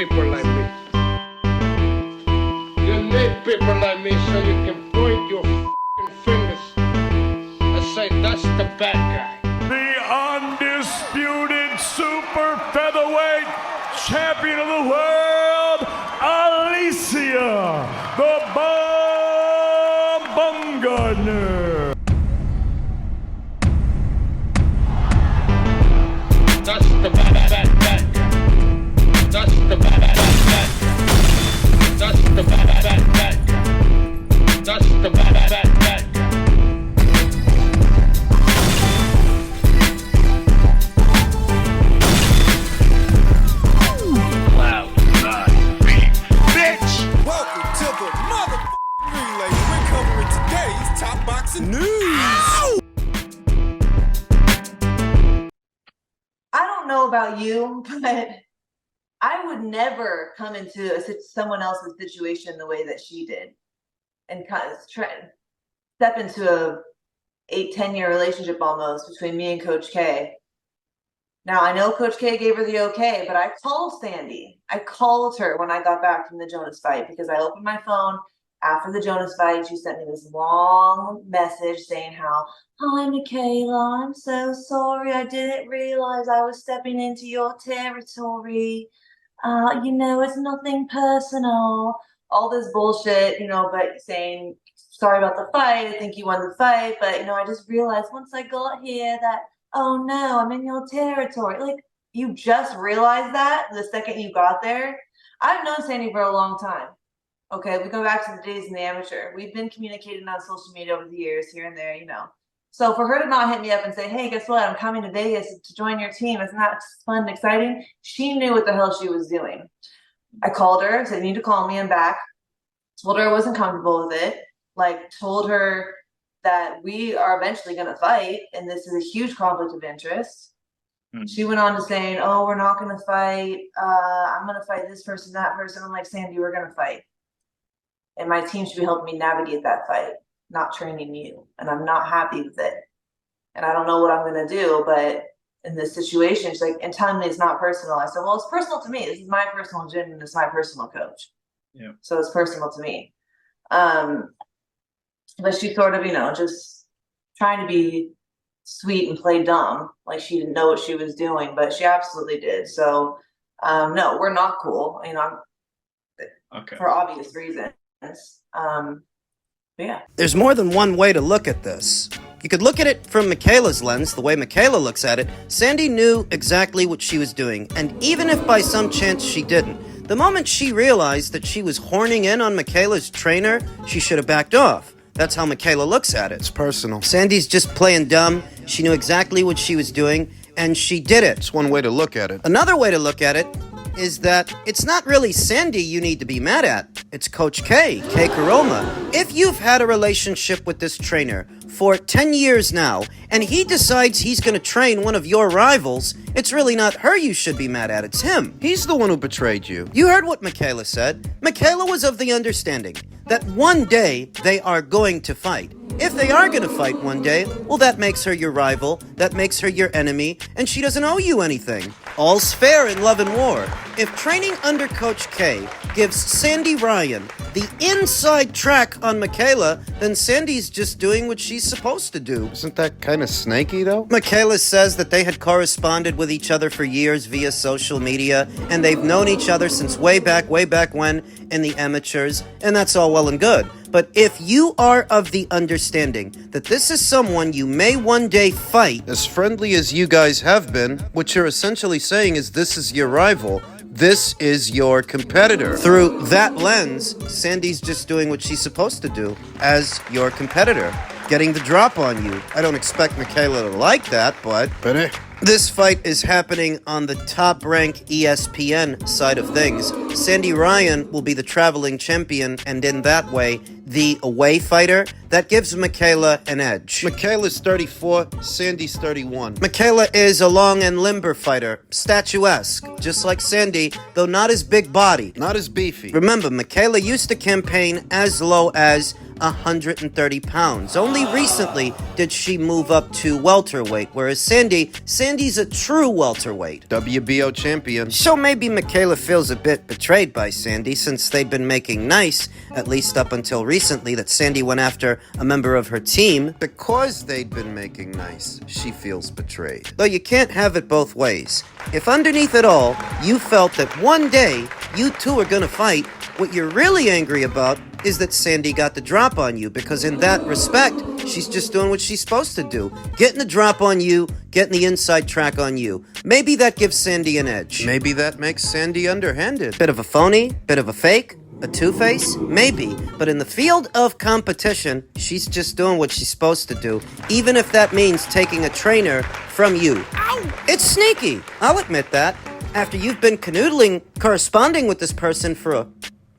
people like me. You need people like me so you can point your f***ing fingers and say, that's the bad guy. The undisputed super featherweight champion of the world, Alicia, the Bumgarner. That's the bad guy. That's the bad guy. That's the bad guy. That's the bad guy. I don't know about you, but I would never come into someone else's situation the way that she did and kind of step into a 8-10 year relationship almost between me and Coach K. Now, I know Coach K gave her the okay, but I called Sandy. I called her when I got back from the Jonas fight because I opened my phone after the Jonas fight. She sent me this long message saying how, "Hi, Michaela, I'm so sorry. I didn't realize I was stepping into your territory. It's nothing personal." All this bullshit, but saying, "Sorry about the fight. I think you won the fight. But, I just realized once I got here that, oh no, I'm in your territory." Like, you just realized that the second you got there? I've known Sandy for a long time. Okay, we go back to the days in the amateur. We've been communicating on social media over the years, here and there, So for her to not hit me up and say, "Hey, guess what? I'm coming to Vegas to join your team. Isn't that fun and exciting?" She knew what the hell she was doing. I called her, said, "You need to call me. I'm back." Told her I wasn't comfortable with it. Told her that we are eventually going to fight, and this is a huge conflict of interest. She went on to saying, "Oh, we're not going to fight. I'm going to fight this person, that person." I'm like, "Sandy, we're going to fight. And my team should be helping me navigate that fight, not training you. And I'm not happy with it. And I don't know what I'm going to do, but in this situation," she's like, "and telling me it's not personal." I said, "Well, it's personal to me. This is my personal gym and it's my personal coach. Yeah. So it's personal to me." But she sort of, just trying to be sweet and play dumb. Like she didn't know what she was doing, but she absolutely did. So, no, we're not cool. Okay. For obvious reasons. Yeah. There's more than one way to look at this. You could look at it from Michaela's lens, the way Michaela looks at it. Sandy knew exactly what she was doing, and even if by some chance she didn't, the moment she realized that she was horning in on Michaela's trainer, she should have backed off. That's how Michaela looks at it. It's personal. Sandy's just playing dumb. She knew exactly what she was doing, and she did it. It's one way to look at it. Another way to look at it is that it's not really Sandy you need to be mad at. It's Coach K Koroma. If you've had a relationship with this trainer for 10 years now, and he decides he's going to train one of your rivals, it's really not her you should be mad at, it's him. He's the one who betrayed you. You heard what Michaela said. Michaela was of the understanding that one day they are going to fight. If they are going to fight one day, well, that makes her your rival, that makes her your enemy, and she doesn't owe you anything. All's fair in love and war. If training under Coach K gives Sandy Ryan the inside track on Michaela, then Sandy's just doing what she's supposed to do. Isn't that kind of snaky, though? Michaela says that they had corresponded with each other for years via social media, and they've known each other since way back when in the amateurs, and that's all well and good. But if you are of the understanding that this is someone you may one day fight, as friendly as you guys have been, what you're essentially saying is this is your rival. This is your competitor. Through that lens, Sandy's just doing what she's supposed to do as your competitor, getting the drop on you. I don't expect Michaela to like that, but this fight is happening on the top-ranked ESPN side of things. Sandy Ryan will be the traveling champion, and in that way, the away fighter. That gives Michaela an edge. Michaela's 34, Sandy's 31. Michaela is a long and limber fighter, statuesque, just like Sandy, though not as big-bodied. Not as beefy. Remember, Michaela used to campaign as low as 130 pounds. Only recently did she move up to welterweight, whereas Sandy's a true welterweight. WBO champion. So maybe Michaela feels a bit betrayed by Sandy since they'd been making nice, at least up until recently, that Sandy went after a member of her team. Because they'd been making nice, she feels betrayed. Though you can't have it both ways. If underneath it all, you felt that one day you two are gonna fight, what you're really angry about is that Sandy got the drop on you, because in that respect, she's just doing what she's supposed to do. Getting the drop on you, getting the inside track on you. Maybe that gives Sandy an edge. Maybe that makes Sandy underhanded. Bit of a phony, bit of a fake, a two-face? Maybe. But in the field of competition, she's just doing what she's supposed to do, even if that means taking a trainer from you. Ow! It's sneaky, I'll admit that. After you've been canoodling, corresponding with this person for a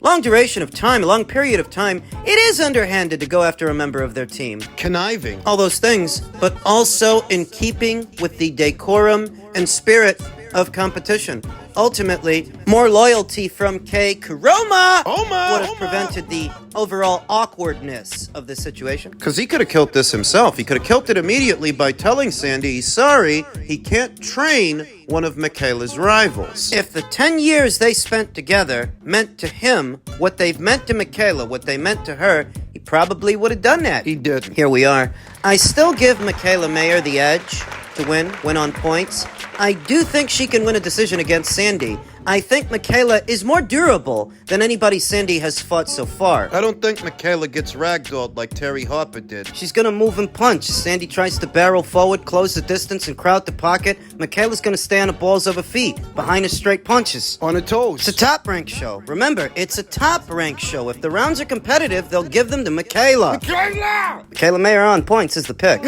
long duration of time, a long period of time, it is underhanded to go after a member of their team. Conniving. All those things, but also in keeping with the decorum and spirit of competition. Ultimately, more loyalty from Koroma would have prevented the overall awkwardness of the situation. Because he could have killed this himself. He could have killed it immediately by telling Sandy he's sorry he can't train one of Michaela's rivals. If the 10 years they spent together meant to him what they've meant to Michaela, what they meant to her, he probably would have done that. He didn't. Here we are. I still give Michaela Mayer the edge to win on points. I do think she can win a decision against Sandy. I think Michaela is more durable than anybody Sandy has fought so far. I don't think Michaela gets ragdolled like Terry Harper did. She's gonna move and punch. Sandy tries to barrel forward, close the distance, and crowd the pocket. Michaela's gonna stay on the balls of her feet, behind her straight punches. On her toes. It's a top-ranked show. Remember, it's a top-ranked show. If the rounds are competitive, they'll give them to Michaela. Michaela Mayer on points is the pick.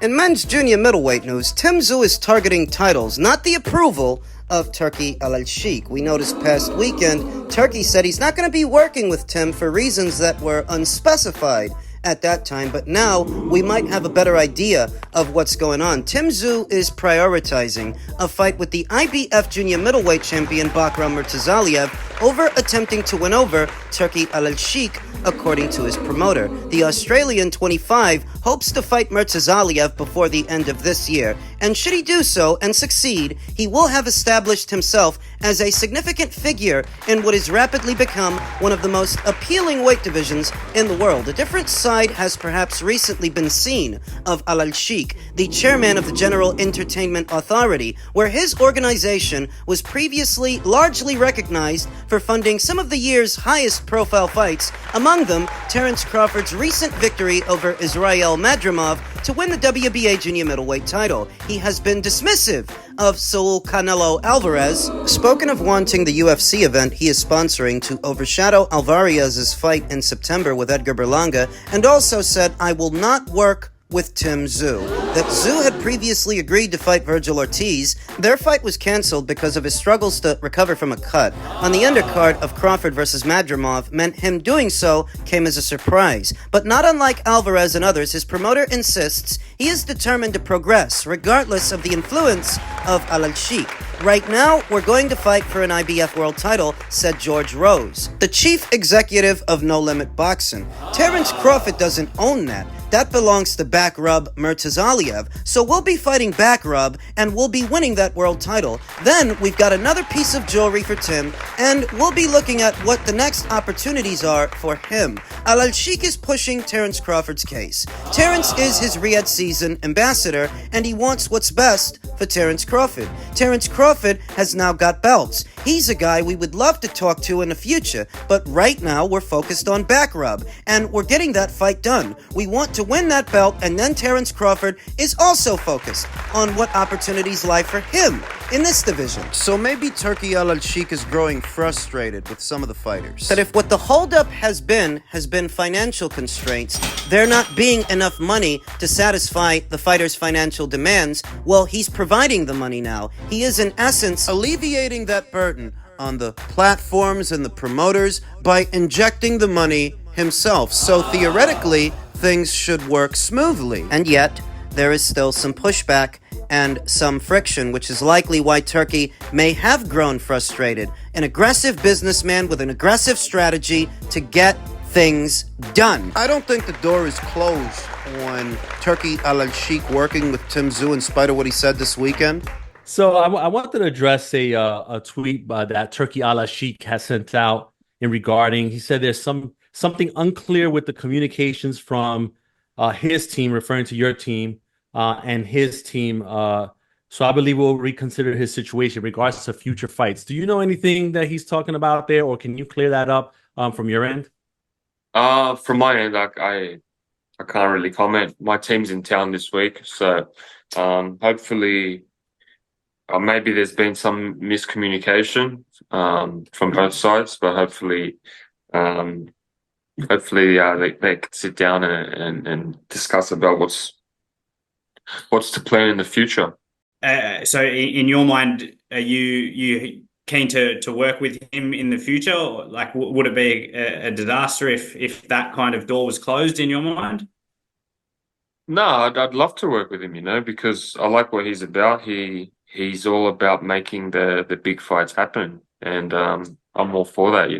In men's junior middleweight news, Tszyu is targeting titles, not the approval of Turkey Alalshikh. We noticed past weekend, Turkey said he's not going to be working with Tim for reasons that were unspecified at that time, but now we might have a better idea of what's going on. Tszyu is prioritizing a fight with the IBF junior middleweight champion Bakram Murtazaliev over attempting to win over Turkey Alalshikh, according to his promoter. The Australian 25 hopes to fight Murtazaliev before the end of this year, and should he do so and succeed, he will have established himself as a significant figure in what has rapidly become one of the most appealing weight divisions in the world. A different side has perhaps recently been seen of Alalshikh, the chairman of the General Entertainment Authority, where his organization was previously largely recognized for funding some of the year's highest profile fights, among them Terence Crawford's recent victory over Israel Madrimov to win the WBA junior middleweight title. He has been dismissive of Saul Canelo Alvarez, spoken of wanting the UFC event he is sponsoring to overshadow Alvarez's fight in September with Edgar Berlanga, and also said, "I will not work with Tszyu." That Tszyu had previously agreed to fight Virgil Ortiz. Their fight was cancelled because of his struggles to recover from a cut. On the undercard of Crawford versus Madrimov meant him doing so came as a surprise. But not unlike Alvarez and others, his promoter insists he is determined to progress, regardless of the influence of Alalshikh. "Right now, we're going to fight for an IBF world title," said George Rose, the chief executive of No Limit Boxing. Terence Crawford doesn't own that. That belongs to Backrub Murtazaliev. So we'll be fighting Backrub, and we'll be winning that world title. Then we've got another piece of jewelry for Tim, and we'll be looking at what the next opportunities are for him. Alalshikh is pushing Terence Crawford's case. Terence is his Riyadh season ambassador, and he wants what's best for Terence Crawford. Terence Crawford has now got belts. He's a guy we would love to talk to in the future, but right now we're focused on Backrub, and we're getting that fight done. We want to win that belt, and then Terence Crawford is also focused on what opportunities lie for him in this division. So maybe Turkey Alalshikh is growing frustrated with some of the fighters. That if what the holdup has been financial constraints, there not being enough money to satisfy the fighters' financial demands, well, he's providing the money now. He is, in essence, alleviating that burden on the platforms and the promoters by injecting the money himself. So theoretically, things should work smoothly. And yet, there is still some pushback and some friction, which is likely why Turkey may have grown frustrated. An aggressive businessman with an aggressive strategy to get things done. I don't think the door is closed on Turkey Alalshikh working with Tszyu in spite of what he said this weekend. So I wanted to address a tweet that Turkey Alalshikh has sent out he said there's something unclear with the communications from his team, referring to your team, and his team. So I believe we'll reconsider his situation in regards to future fights. Do you know anything that he's talking about there, or can you clear that up from your end? From my end, I can't really comment. My team's in town this week, so hopefully, maybe there's been some miscommunication from both sides, but hopefully, they can sit down and discuss about what's to plan in the future. So in your mind, are you keen to work with him in the future? Or, like, would it be a disaster if that kind of door was closed in your mind? No, I'd love to work with him, because I like what he's about. He's all about making the big fights happen, and I'm all for that,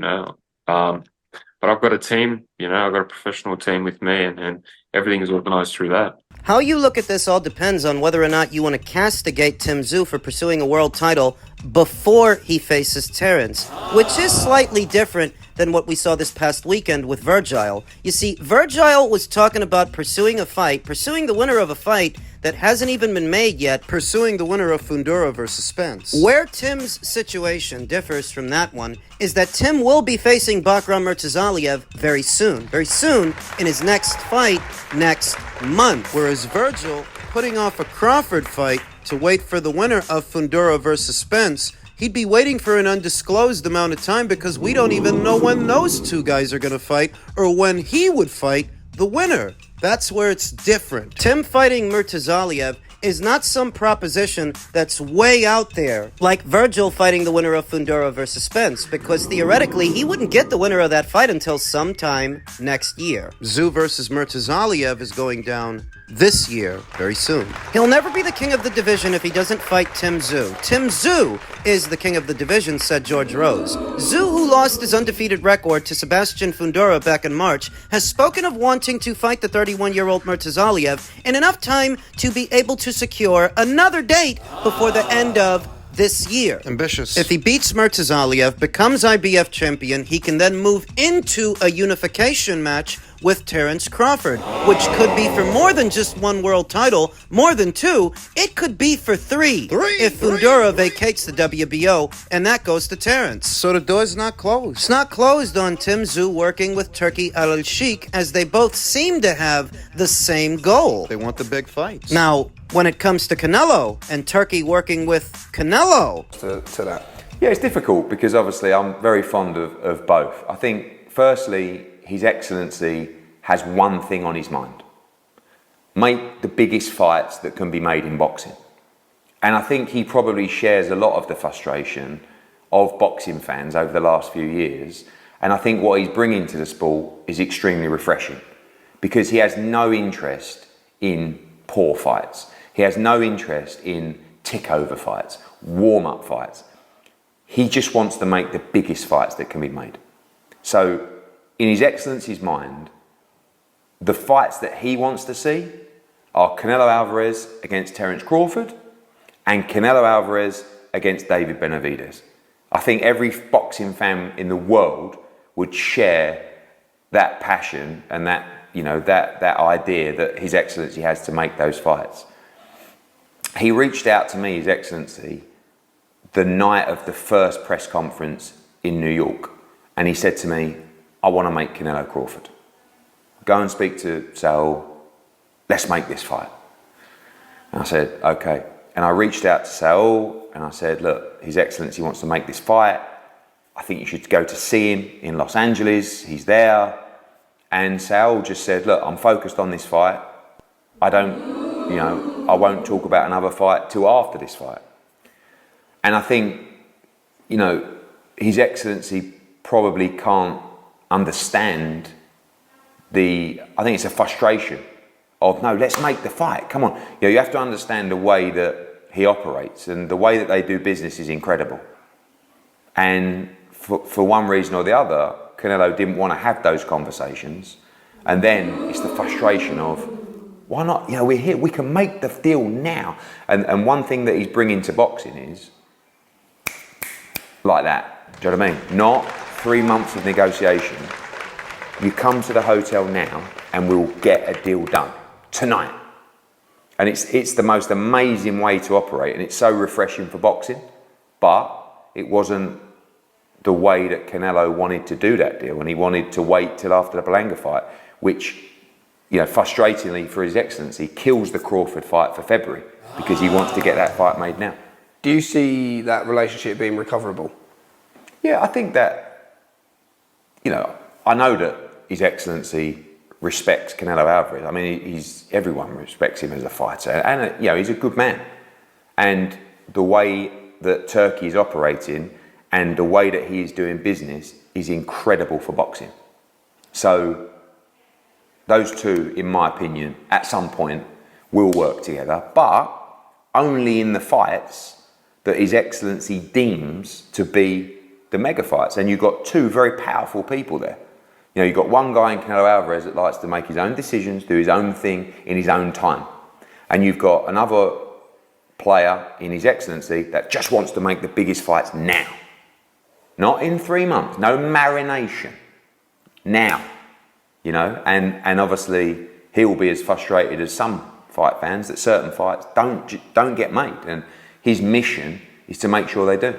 But I've got a team, I've got a professional team with me, and everything is organized through that. How you look at this all depends on whether or not you want to castigate Tszyu for pursuing a world title before he faces Terence, which is slightly different than what we saw this past weekend with Virgil. You see, Virgil was talking about pursuing the winner of a fight that hasn't even been made yet, pursuing the winner of Fundora versus Spence. Where Tim's situation differs from that one is that Tim will be facing Bakram Murtazaliev very soon in his next fight next month. Whereas Virgil, putting off a Crawford fight to wait for the winner of Fundora versus Spence, he'd be waiting for an undisclosed amount of time because we don't even know when those two guys are going to fight or when he would fight the winner. That's where it's different. Tim fighting Murtazaliev is not some proposition that's way out there, like Virgil fighting the winner of Fundora versus Spence, because theoretically he wouldn't get the winner of that fight until sometime next year. Tszyu versus Murtazaliev is going down this year, very soon. He'll never be the king of the division if he doesn't fight Tszyu. Tszyu is the king of the division, said George Rose. Tszyu, who lost his undefeated record to Sebastian Fundora back in March, has spoken of wanting to fight the 31-year-old Murtazaliev in enough time to be able to secure another date before the end of this year. Ambitious. If he beats Murtazaliev, becomes IBF champion, he can then move into a unification match with Terence Crawford, which could be for more than just one world title, more than two. It could be for three if Fundora vacates the WBO, and that goes to Terence. So the door's not closed. It's not closed on Tszyu working with Turkey Alalshikh, as they both seem to have the same goal. They want the big fights. Now, when it comes to Canelo and Turkey working with Canelo. To that. Yeah, it's difficult because obviously I'm very fond of both. I think, firstly, His Excellency has one thing on his mind: make the biggest fights that can be made in boxing. And I think he probably shares a lot of the frustration of boxing fans over the last few years. And I think what he's bringing to the sport is extremely refreshing, because he has no interest in poor fights. He has no interest in tick-over fights, warm-up fights. He just wants to make the biggest fights that can be made. So, in His Excellency's mind, the fights that he wants to see are Canelo Alvarez against Terence Crawford and Canelo Alvarez against David Benavidez. I think every boxing fan in the world would share that passion and that, that idea that His Excellency has to make those fights. He reached out to me, His Excellency, the night of the first press conference in New York, and he said to me, I want to make Canelo Crawford. Go and speak to Saul. Let's make this fight. And I said, okay. And I reached out to Saul and I said, look, His Excellency wants to make this fight. I think you should go to see him in Los Angeles. He's there. And Saul just said, look, I'm focused on this fight. I won't talk about another fight till after this fight. And I think, His Excellency probably can't understand I think it's a frustration of, no, let's make the fight, come on. You have to understand the way that he operates, and the way that they do business is incredible. And for one reason or the other, Canelo didn't want to have those conversations. And then it's the frustration of, why not? You know, we're here, we can make the deal now. And one thing that he's bringing to boxing is like that. Do you know what I mean? Not 3 months of negotiation. You come to the hotel now and we'll get a deal done tonight. And it's the most amazing way to operate, and it's so refreshing for boxing. But it wasn't the way that Canelo wanted to do that deal, and he wanted to wait till after the Berlanga fight, which, you know, frustratingly for His Excellency, kills the Crawford fight for February because he wants to get that fight made now. Do you see that relationship being recoverable? Yeah, I think that, you know, I know that His Excellency respects Canelo Alvarez. I mean, everyone respects him as a fighter, and you know, he's a good man. And the way that Turkey is operating and the way that he is doing business is incredible for boxing. So those two, in my opinion, at some point will work together, but only in the fights that His Excellency deems to be the mega fights. And you've got two very powerful people there. You know, you've got one guy in Canelo Alvarez that likes to make his own decisions, do his own thing in his own time. And you've got another player in His Excellency that just wants to make the biggest fights now. Not in 3 months, no marination. Now, you know, and obviously he will be as frustrated as some fight fans that certain fights don't get made. And his mission is to make sure they do.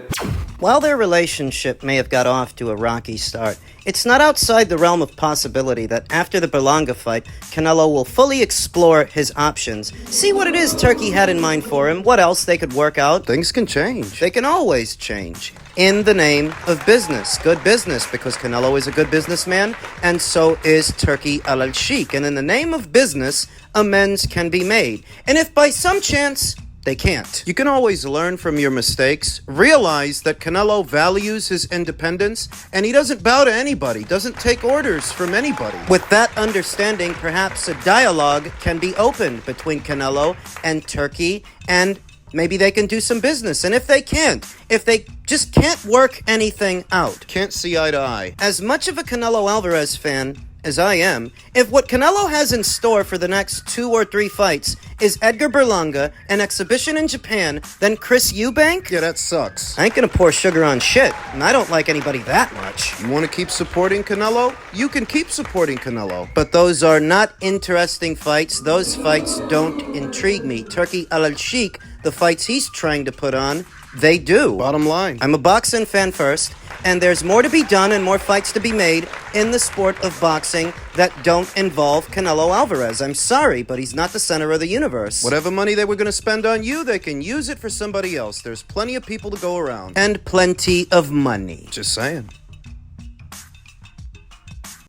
While their relationship may have got off to a rocky start, it's not outside the realm of possibility that after the Berlanga fight, Canelo will fully explore his options, see what it is Turkey had in mind for him, what else they could work out. Things can change. They can always change. In the name of business. Good business, because Canelo is a good businessman, and so is Turkey Alalshikh. And in the name of business, amends can be made. And if by some chance they can't, You can always learn from your mistakes. Realize that Canelo values his independence, and he doesn't bow to anybody, doesn't take orders from anybody. with that understanding, perhaps a dialogue can be opened between Canelo and Turkey, and maybe they can do some business. And if they can't, if they just can't work anything out, Can't see eye to eye. as much of a Canelo Alvarez fan as I am, if what Canelo has in store for the next 2 or 3 fights is Edgar Berlanga, an exhibition in Japan, then Chris Eubank? Yeah, that sucks. I ain't gonna pour sugar on shit, and I don't like anybody that much. You want to keep supporting Canelo? You can keep supporting Canelo. But those are not interesting fights. Those fights don't intrigue me. Turkey Alalshikh, the fights he's trying to put on, they do. Bottom line. I'm a boxing fan first, and there's more to be done and more fights to be made in the sport of boxing that don't involve Canelo Alvarez. I'm sorry, but he's not the center of the universe. Whatever money they were going to spend on you, they can use it for somebody else. There's plenty of people to go around. And plenty of money. Just saying.